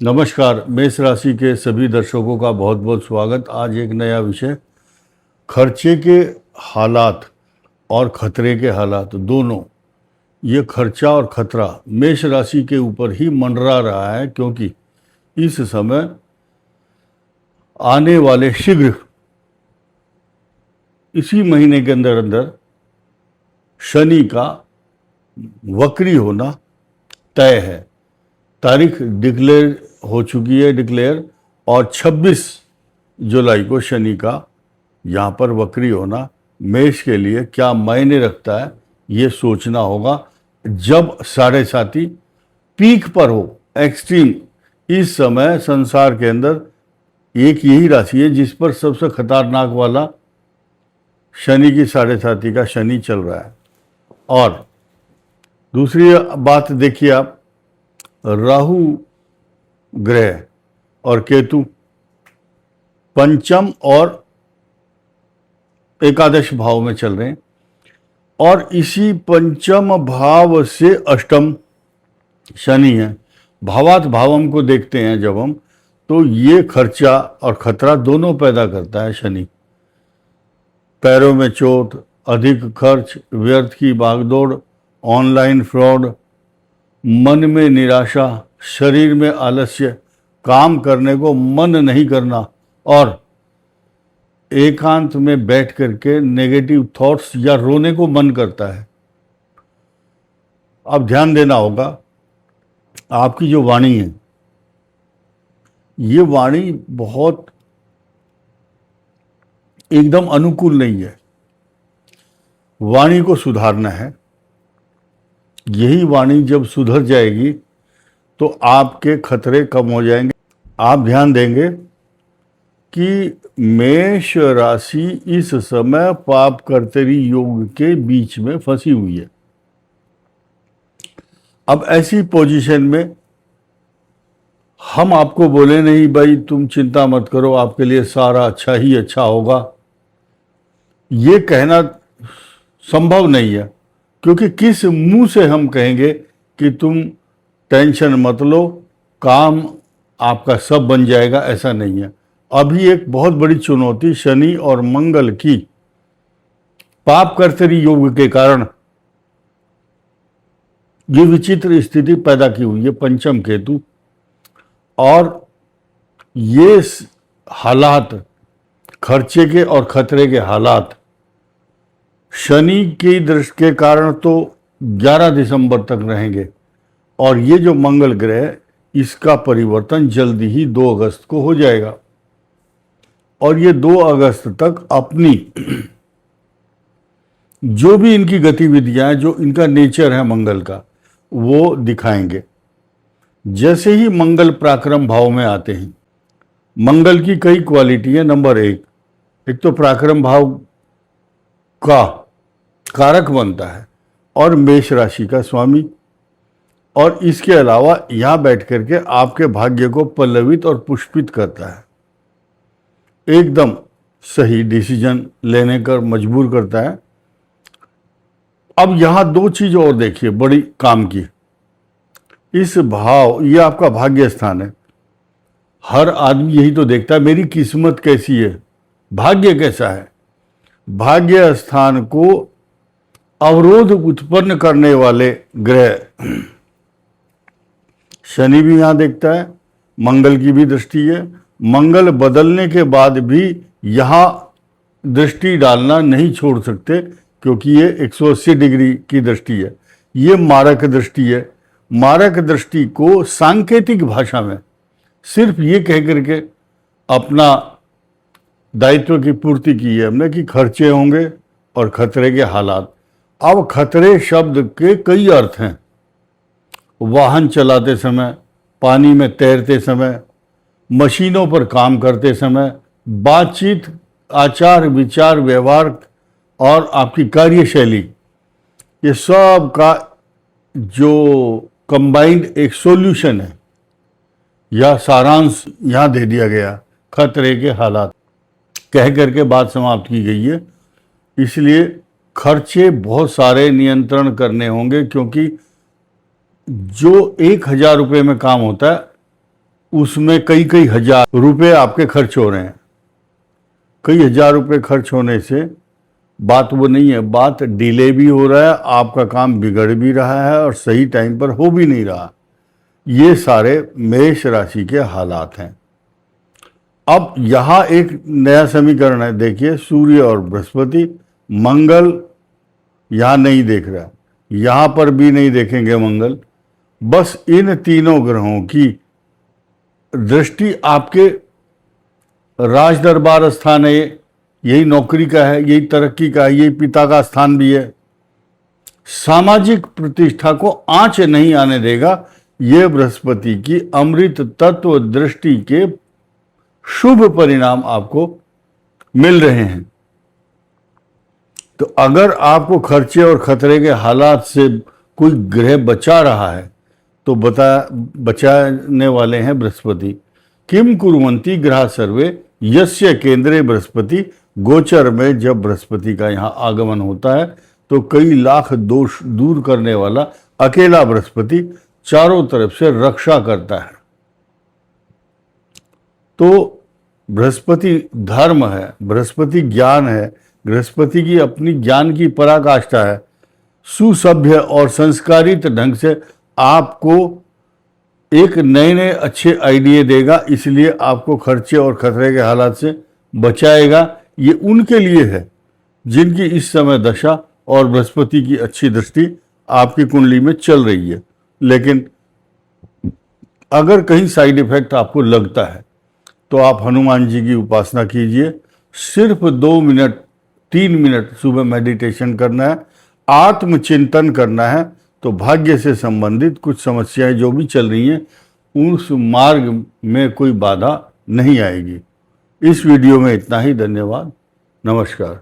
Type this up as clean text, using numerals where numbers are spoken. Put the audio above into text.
नमस्कार। मेष राशि के सभी दर्शकों का बहुत बहुत स्वागत। आज एक नया विषय, खर्चे के हालात और खतरे के हालात दोनों। ये खर्चा और खतरा मेष राशि के ऊपर ही मंडरा रहा है, क्योंकि इस समय आने वाले शीघ्र इसी महीने के अंदर अंदर शनि का वक्री होना तय है। तारीख डिक्लेयर हो चुकी है और 26 जुलाई को शनि का यहाँ पर वक्री होना मेष के लिए क्या मायने रखता है, ये सोचना होगा। जब साढ़े साथी पीक पर हो, एक्सट्रीम, इस समय संसार के अंदर एक यही राशि है जिस पर सबसे खतरनाक वाला शनि की साढ़े साथी का शनि चल रहा है। और दूसरी बात देखिए आप, राहु ग्रह और केतु पंचम और एकादश भाव में चल रहे हैं, और इसी पंचम भाव से अष्टम शनि है। भावात भावम को देखते हैं जब हम, तो ये खर्चा और खतरा दोनों पैदा करता है शनि। पैरों में चोट, अधिक खर्च, व्यर्थ की भागदौड़, ऑनलाइन फ्रॉड, मन में निराशा, शरीर में आलस्य, काम करने को मन नहीं करना, और एकांत में बैठ करके नेगेटिव थॉट्स या रोने को मन करता है। अब ध्यान देना होगा, आपकी जो वाणी है, ये वाणी बहुत एकदम अनुकूल नहीं है। वाणी को सुधारना है। यही वाणी जब सुधर जाएगी तो आपके खतरे कम हो जाएंगे। आप ध्यान देंगे कि मेष राशि इस समय पाप कर्तरी योग के बीच में फंसी हुई है। अब ऐसी पोजीशन में हम आपको बोले नहीं भाई तुम चिंता मत करो, आपके लिए सारा अच्छा ही अच्छा होगा, ये कहना संभव नहीं है। क्योंकि किस मुंह से हम कहेंगे कि तुम टेंशन मत लो, काम आपका सब बन जाएगा, ऐसा नहीं है। अभी एक बहुत बड़ी चुनौती शनि और मंगल की पाप कर्तरी योग के कारण ये विचित्र स्थिति पैदा की हुई है, पंचम केतु। और ये हालात, खर्चे के और खतरे के हालात, शनि की दृष्टि के कारण तो 11 दिसंबर तक रहेंगे, और ये जो मंगल ग्रह, इसका परिवर्तन जल्दी ही 2 अगस्त को हो जाएगा। और ये 2 अगस्त तक अपनी जो भी इनकी गतिविधियां हैं, जो इनका नेचर है मंगल का, वो दिखाएंगे। जैसे ही मंगल पराक्रम भाव में आते हैं, मंगल की कई क्वालिटी है। नंबर एक तो पराक्रम भाव का कारक बनता है और मेष राशि का स्वामी, और इसके अलावा यहां बैठ करके आपके भाग्य को पल्लवित और पुष्पित करता है। एकदम सही डिसीजन लेने कर मजबूर करता है। अब यहां 2 चीज और देखिए बड़ी काम की। इस भाव, ये आपका भाग्य स्थान है। हर आदमी यही तो देखता है, मेरी किस्मत कैसी है, भाग्य कैसा है। भाग्य स्थान को अवरोध उत्पन्न करने वाले ग्रह शनि भी यहां देखता है, मंगल की भी दृष्टि है। मंगल बदलने के बाद भी यहां दृष्टि डालना नहीं छोड़ सकते, क्योंकि ये 180 डिग्री की दृष्टि है। ये मारक दृष्टि है। मारक दृष्टि को सांकेतिक भाषा में सिर्फ ये कह करके अपना दायित्व की पूर्ति की है हमने कि खर्चे होंगे और खतरे के हालात। अब खतरे शब्द के कई अर्थ हैं। वाहन चलाते समय, पानी में तैरते समय, मशीनों पर काम करते समय, बातचीत, आचार विचार, व्यवहार और आपकी कार्यशैली, ये सब का जो कंबाइंड एक सॉल्यूशन है या सारांश यहाँ दे दिया गया। खतरे के हालात कह करके बात समाप्त की गई है। इसलिए खर्चे बहुत सारे नियंत्रण करने होंगे, क्योंकि जो 1000 रुपये में काम होता है उसमें कई कई हजार रुपए आपके खर्च हो रहे हैं। कई हजार रुपए खर्च होने से बात वो नहीं है, बात डिले भी हो रहा है, आपका काम बिगड़ भी रहा है और सही टाइम पर हो भी नहीं रहा। ये सारे मेष राशि के हालात हैं। अब यहां एक नया समीकरण है, देखिए सूर्य और बृहस्पति, मंगल यहां नहीं देख रहा, यहां पर भी नहीं देखेंगे मंगल। बस इन तीनों ग्रहों की दृष्टि आपके राज दरबार स्थान है, यही नौकरी का है, यही तरक्की का है, यही पिता का स्थान भी है। सामाजिक प्रतिष्ठा को आंच नहीं आने देगा। यह बृहस्पति की अमृत तत्व दृष्टि के शुभ परिणाम आपको मिल रहे हैं। तो अगर आपको खर्चे और खतरे के हालात से कोई ग्रह बचा रहा है तो बचाने वाले हैं बृहस्पति। किम कुर्वन्ति ग्रह सर्वे यस्य केंद्रे बृहस्पति। गोचर में जब बृहस्पति का यहाँ आगमन होता है तो कई लाख दोष दूर करने वाला अकेला बृहस्पति चारों तरफ से रक्षा करता है। तो बृहस्पति धर्म है, बृहस्पति ज्ञान है, बृहस्पति की अपनी ज्ञान की पराकाष्ठा है। सुसभ्य और संस्कारित ढंग से आपको एक नए नए अच्छे आइडिया देगा, इसलिए आपको खर्चे और खतरे के हालात से बचाएगा। ये उनके लिए है जिनकी इस समय दशा और बृहस्पति की अच्छी दृष्टि आपकी कुंडली में चल रही है। लेकिन अगर कहीं साइड इफेक्ट आपको लगता है तो आप हनुमान जी की उपासना कीजिए। सिर्फ 2 मिनट 3 मिनट सुबह मेडिटेशन करना है, आत्मचिंतन करना है, तो भाग्य से संबंधित कुछ समस्याएं जो भी चल रही हैं उस मार्ग में कोई बाधा नहीं आएगी। इस वीडियो में इतना ही। धन्यवाद, नमस्कार।